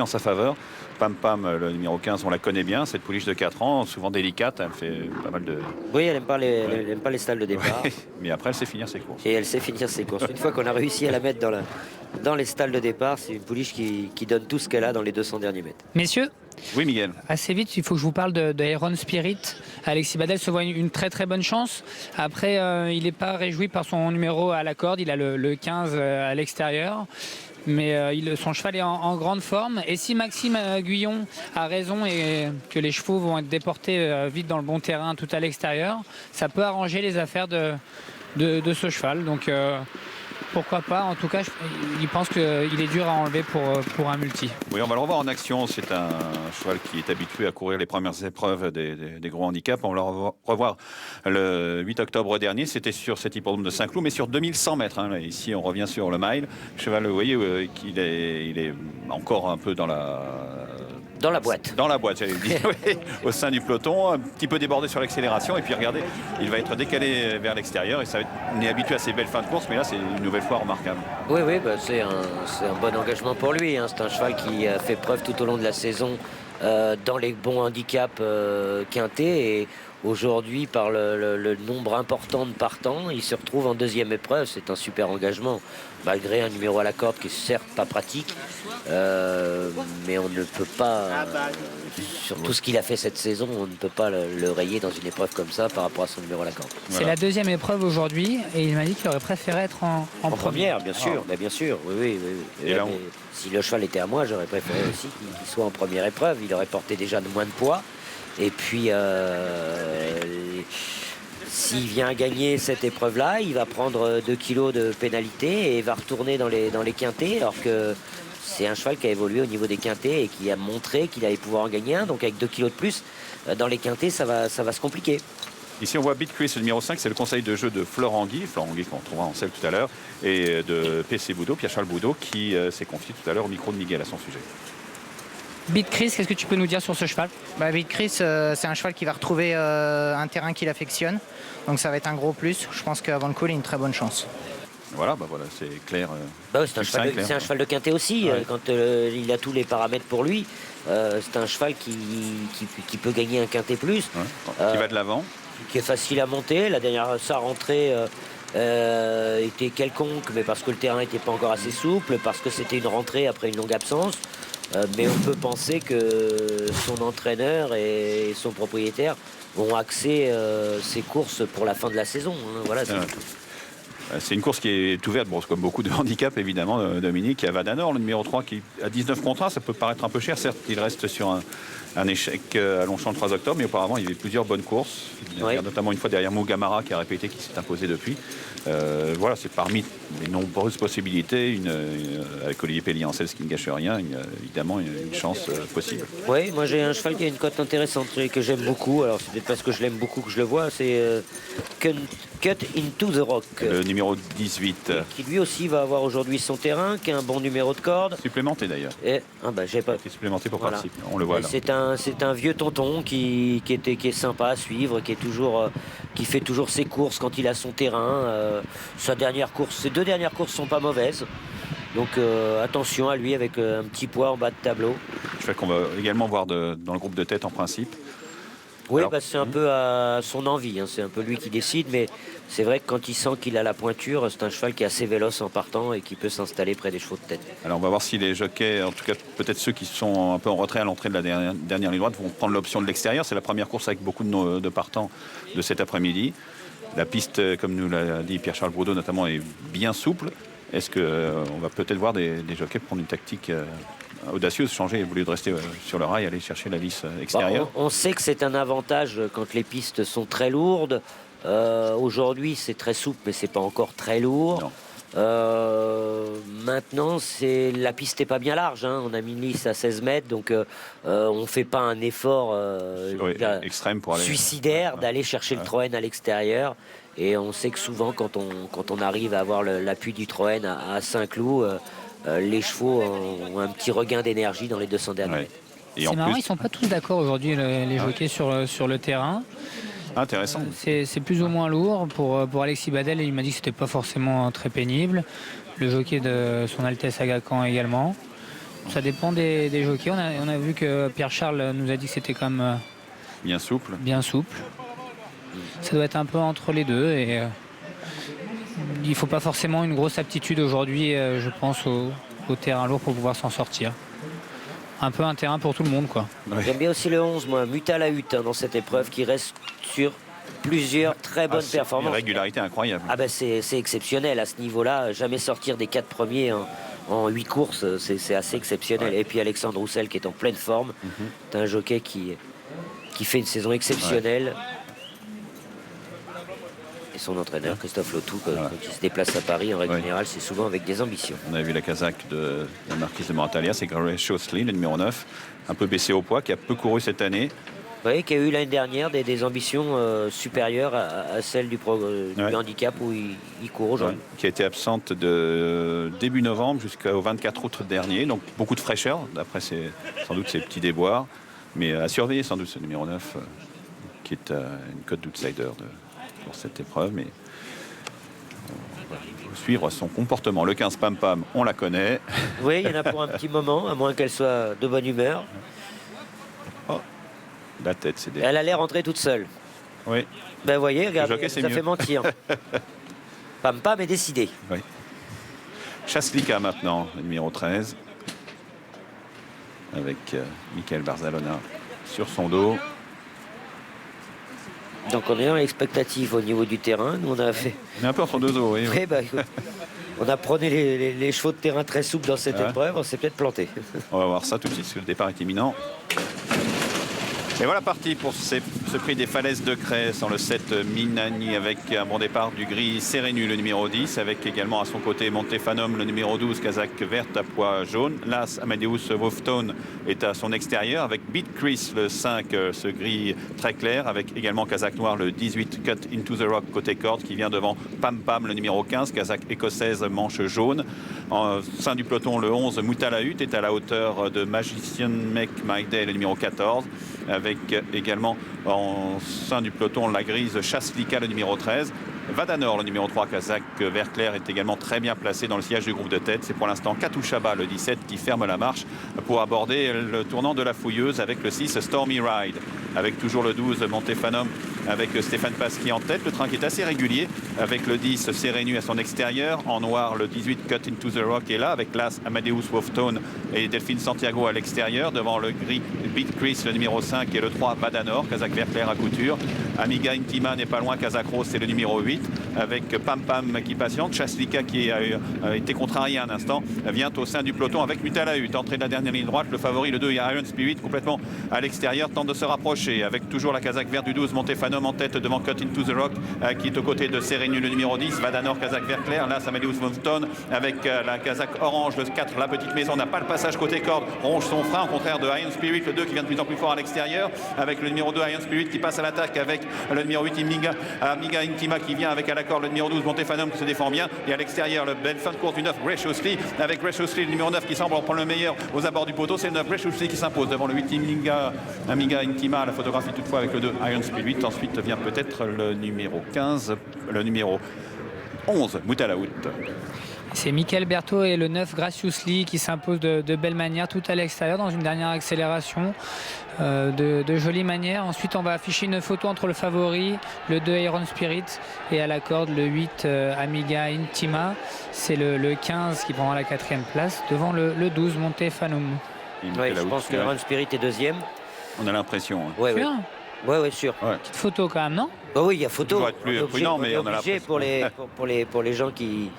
en sa faveur. Pam Pam, le numéro 15, on la connaît bien, cette pouliche de 4 ans, souvent délicate, elle fait pas mal de... Oui, elle n'aime pas, Ouais. elle aime pas les stalles de départ. Ouais. Mais après, elle sait finir ses courses. Et elle sait finir ses courses. Une fois qu'on a réussi à la mettre dans les stalles de départ, c'est une pouliche qui donne tout ce qu'elle a dans les 200 derniers mètres. Messieurs, Oui, Miguel. assez vite, il faut que je vous parle de Iron Spirit. Alexis Badel se voit une très très bonne chance. Après, il n'est pas réjoui par son numéro à la corde. Il a le 15 à l'extérieur. Mais son cheval est en grande forme. Et si Maxime Guyon a raison et que les chevaux vont être déportés vite dans le bon terrain tout à l'extérieur, ça peut arranger les affaires de ce cheval. Donc pourquoi pas. En tout cas, il pense qu'il est dur à enlever pour un multi. Oui, on va le revoir en action. C'est un cheval qui est habitué à courir les premières épreuves des gros handicaps. On va le revoir le 8 octobre dernier. C'était sur cet hippodrome de Saint-Cloud, mais sur 2100 mètres. Hein. Ici, on revient sur le mile. Le cheval, vous voyez, qu'il il est encore un peu dans la boîte. Dans la boîte, j'allais le dire, oui, au sein du peloton, un petit peu débordé sur l'accélération. Et puis regardez, il va être décalé vers l'extérieur. Et ça va être, on est habitué à ces belles fins de course, mais là, c'est une nouvelle fois remarquable. Oui, bah, c'est un bon engagement pour lui. Hein. C'est un cheval qui a fait preuve tout au long de la saison dans les bons handicaps quintés. Et aujourd'hui, par le nombre important de partants, il se retrouve en deuxième épreuve. C'est un super engagement, malgré un numéro à la corde qui est certes pas pratique. Mais on ne peut pas, sur tout ce qu'il a fait cette saison, on ne peut pas le rayer dans une épreuve comme ça par rapport à son numéro à la corde. C'est la deuxième épreuve aujourd'hui et il m'a dit qu'il aurait préféré être en première, bien sûr. Bien sûr, oui. Et là, si le cheval était à moi, j'aurais préféré aussi qu'il soit en première épreuve. Il aurait porté déjà de moins de poids. Et puis, s'il vient gagner cette épreuve-là, il va prendre 2 kilos de pénalité et va retourner dans les quintés, alors que c'est un cheval qui a évolué au niveau des quintés et qui a montré qu'il allait pouvoir en gagner un. Donc avec 2 kilos de plus, dans les quintés, ça va se compliquer. Ici, on voit Beat Chris, le numéro 5, c'est le conseil de jeu de Florent Guy qu'on trouvera en selle tout à l'heure, et de PC Boudot, Pierre-Charles Boudot, qui s'est confié tout à l'heure au micro de Miguel à son sujet. Beat Chris, qu'est-ce que tu peux nous dire sur ce cheval? Beat Chris, c'est un cheval qui va retrouver un terrain qu'il affectionne. Donc ça va être un gros plus. Je pense qu'avant le coup, il a une très bonne chance. Voilà, c'est clair. C'est un cheval de quintet aussi. Ouais. Quand il a tous les paramètres pour lui, c'est un cheval qui peut gagner un quintet plus. Ouais. Qui va de l'avant. Qui est facile à monter. La dernière, sa rentrée était quelconque, mais parce que le terrain n'était pas encore assez souple, parce que c'était une rentrée après une longue absence. Mais on peut penser que son entraîneur et son propriétaire vont axer ses courses pour la fin de la saison. Hein. Voilà, c'est une course qui est ouverte, bon, comme beaucoup de handicaps évidemment, Dominique. À Vadanor, le numéro 3 qui a 19 contrats, ça peut paraître un peu cher. Certes, il reste sur un échec à Longchamp le 3 octobre, mais auparavant il y avait plusieurs bonnes courses. Il y a notamment une fois derrière Mougamara qui a répété, qui s'est imposé depuis. Voilà, c'est parmi les nombreuses possibilités, avec Olivier Pellier-Ancel, ce qui ne gâche rien, évidemment une chance possible. Oui, moi j'ai un cheval qui a une cote intéressante que j'aime beaucoup. Alors c'est peut-être parce que je l'aime beaucoup que je le vois, c'est Cut into the Rock. Le numéro 18. Qui lui aussi va avoir aujourd'hui son terrain, qui a un bon numéro de corde. Supplémenté d'ailleurs. J'ai pas été supplémenté pour participer. On le voit là. C'est un vieux tonton qui est sympa à suivre, qui fait toujours ses courses quand il a son terrain. Ses 2 dernières courses sont pas mauvaises. Donc attention à lui avec un petit poids en bas de tableau. Je fais qu'on va également voir dans le groupe de tête en principe. Oui, c'est un peu à son envie, hein. C'est un peu lui qui décide, mais c'est vrai que quand il sent qu'il a la pointure, c'est un cheval qui est assez véloce en partant et qui peut s'installer près des chevaux de tête. Alors on va voir si les jockeys, en tout cas peut-être ceux qui sont un peu en retrait à l'entrée de la dernière ligne droite, vont prendre l'option de l'extérieur. C'est la première course avec beaucoup de partants de cet après-midi. La piste, comme nous l'a dit Pierre-Charles Boudot notamment, est bien souple. Est-ce qu'on va peut-être voir des jockeys prendre une tactique audacieuse, changer, au lieu de rester sur le rail, aller chercher la vis extérieure? On sait que c'est un avantage quand les pistes sont très lourdes. Aujourd'hui, c'est très souple, mais c'est pas encore très lourd. Maintenant, la piste n'est pas bien large. Hein. On a mis une lisse à 16 mètres, donc on ne fait pas un effort extrême pour aller, suicidaire d'aller chercher le Troène à l'extérieur. Et on sait que souvent, quand on arrive à avoir l'appui du Troène à Saint-Cloud, les chevaux ont un petit regain d'énergie dans les 200 derniers mètres. C'est marrant, ils ne sont pas tous d'accord aujourd'hui, les jockeys sur le terrain. Intéressant. C'est plus ou moins lourd. Pour Alexis Badel, il m'a dit que c'était pas forcément très pénible. Le jockey de son Altesse Aga Khan également. Ça dépend des jockeys. On a vu que Pierre-Charles nous a dit que c'était quand même Bien souple. bien souple. Ça doit être un peu entre les deux. Et il ne faut pas forcément une grosse aptitude aujourd'hui, je pense, au terrain lourd pour pouvoir s'en sortir. Un peu un terrain pour tout le monde, quoi. Ouais. J'aime bien aussi le 11, moi, Mutalahut, dans cette épreuve, qui reste sur plusieurs très bonnes C'est une performances. régularité incroyable. Ah ben c'est exceptionnel à ce niveau-là. Jamais sortir des 4 premiers en 8 courses, c'est assez exceptionnel. Ouais. Et puis Alexandre Roussel qui est en pleine forme. C'est un jockey qui fait une saison exceptionnelle. Et son entraîneur, Christophe Lotou, quand il se déplace à Paris, en règle générale, c'est souvent avec des ambitions. On a vu la casaque de la marquise de Moratalia, c'est Grace Lee, le numéro 9, un peu baissé au poids, qui a peu couru cette année. Oui, qui a eu l'année dernière des ambitions supérieures à celles du handicap où il court aujourd'hui. Qui a été absente de début novembre jusqu'au 24 août dernier, donc beaucoup de fraîcheur, d'après sans doute ses petits déboires, mais à surveiller sans doute ce numéro 9, qui est une cote d'outsider pour cette épreuve, mais on va suivre son comportement. Le 15 Pam Pam, on la connaît. Oui, il y en a pour un petit moment, à moins qu'elle soit de bonne humeur. La tête, c'est des... Elle a l'air rentrée toute seule. Oui, Ben vous voyez, regardez, jockey, c'est ça mieux. fait mentir. Pam Pam est décidé. oui. Chaslika maintenant, le numéro 13, avec Michael Barzalona sur son dos. Donc on est dans l'expectative au niveau du terrain. Nous on a fait. On est un peu entre deux eaux, oui. Oui, bah, écoute, on a prôné les chevaux de terrain très souples dans cette épreuve. On s'est peut-être planté. On va voir ça tout de suite, parce que le départ est imminent. Et voilà parti pour ce prix des falaises de Crais sans le 7 Minani, avec un bon départ du gris Serenu, le numéro 10, avec également à son côté Montefanum, le numéro 12, casaque verte à pois jaune. Las Amadeus Wolfstone est à son extérieur, avec Beat Chris, le 5, ce gris très clair, avec également casaque noir, le 18 Cut Into the Rock côté corde, qui vient devant Pam Pam, le numéro 15, casaque écossaise manche jaune. En sein du peloton, le 11 Mutalahut est à la hauteur de Magician Make My Day, le numéro 14, avec également en sein du peloton la grise Chaslika, le numéro 13. Vadanor, le numéro 3, casaque vert clair, est également très bien placé dans le sillage du groupe de tête. C'est pour l'instant Katouchaba, le 17, qui ferme la marche pour aborder le tournant de la Fouilleuse avec le 6 Stormy Ride, avec toujours le 12 Montefanum, avec Stéphane Pasquier en tête. Le train qui est assez régulier, avec le 10 Serenu à son extérieur. En noir, le 18 Cut Into the Rock est là, avec l'As Amadeus Wolfstone et Delphine Santiago à l'extérieur. Devant le gris Beat Chris, le numéro 5, et le 3 Vadanor, casaque vert clair à couture. Amiga Intima n'est pas loin, casaque rose, c'est le numéro 8, avec Pam Pam qui patiente. Chaslika, qui a été contrarié un instant, vient au sein du peloton avec Mutalahut. Entrée de la dernière ligne droite, le favori, le 2, Iron Spirit, complètement à l'extérieur, tente de se rapprocher, avec toujours la casaque verte du 12, Montefanum en tête devant Cut Into the Rock, qui est aux côtés de Serenu, le numéro 10, Vadanor, casaque vert clair, là Amadeus Wolfstone avec la casaque orange, le 4, la petite maison, n'a pas le passage côté corde, ronge son frein, au contraire de Iron Spirit, le 2 qui vient de plus en plus fort à l'extérieur, avec le numéro 2, Iron Spirit, qui passe à l'attaque avec le numéro 8, Amiga Intima, qui vient avec à l'accord le numéro 12, Montefanum, qui se défend bien, et à l'extérieur, le belle fin de course du 9, Gracious Lee, avec Gracious Lee, le numéro 9, qui semble en prendre le meilleur aux abords du poteau. C'est le 9, Gracious Lee, qui s'impose devant le 8, Amiga Intima, la photographie toutefois avec le 2, Iron Spirit. Ensuite vient peut-être le numéro 15, le numéro 11, Mutalahut. C'est Michael Berthaud et le 9 Gracious Lee qui s'impose de belle manière tout à l'extérieur dans une dernière accélération de jolie manière. Ensuite on va afficher une photo entre le favori, le 2 Iron Spirit, et à la corde le 8 Amiga Intima. C'est le 15 qui prendra la 4e place devant le 12 Montefanum. Ouais, je pense que Iron Spirit est deuxième. On a l'impression. Hein. Ouais, Sûr. ouais, sûr. Ouais. Petite photo quand même, non? Oh oui, il y a photo. Toujours être plus prudent, mais on a obligé pour les gens qui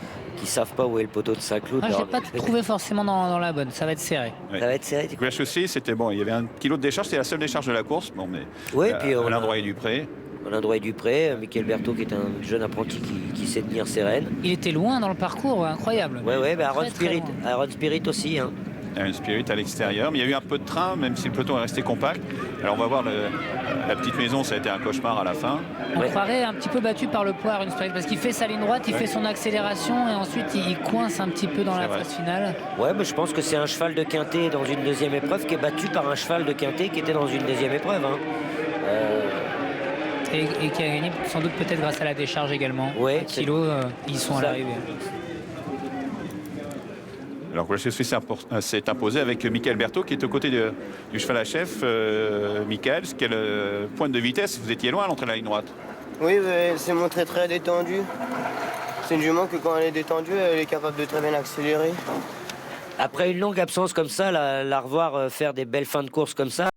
savent pas où est le poteau de Saint-Cloud. Je l'ai pas trouvé forcément dans la bonne, ça va être serré. Ouais. Ça va être serré. Gracious Lee, c'était bon, il y avait 1 kilo de décharge, c'était la seule décharge de la course. Bon, mais Ouais, puis on Alain a- Droit Dupré. Alain Droit-Dupré, Michael Berthaud qui est un jeune apprenti qui sait tenir ses rênes. Il était loin dans le parcours, incroyable. Ouais, bah, Très, très loin. Aaron Spirit aussi. Hein. Iron Spirit à l'extérieur, mais il y a eu un peu de train, même si le peloton est resté compact. Alors on va voir la petite maison, ça a été un cauchemar à la fin. On Ouais. croirait un petit peu battu par le poids, Iron Spirit, parce qu'il fait sa ligne droite, il fait son accélération et ensuite il coince un petit peu dans C'est la vrai. phase finale. Ouais, mais je pense que c'est un cheval de quintet dans une deuxième épreuve qui est battu par un cheval de quintet qui était dans une deuxième épreuve. Hein. Et qui a gagné sans doute peut-être grâce à la décharge également. Ouais, Les kilos, ils sont à ça. l'arrivée. Alors que la chef suisse s'est imposé avec Michael Berthaud qui est aux côtés du cheval à chef. Michael, quelle pointe de vitesse? Vous étiez loin à l'entrée de la ligne droite. Oui, elle s'est montrée très détendue. C'est une jument que quand elle est détendue, elle est capable de très bien accélérer. Après une longue absence comme ça, la revoir faire des belles fins de course comme ça,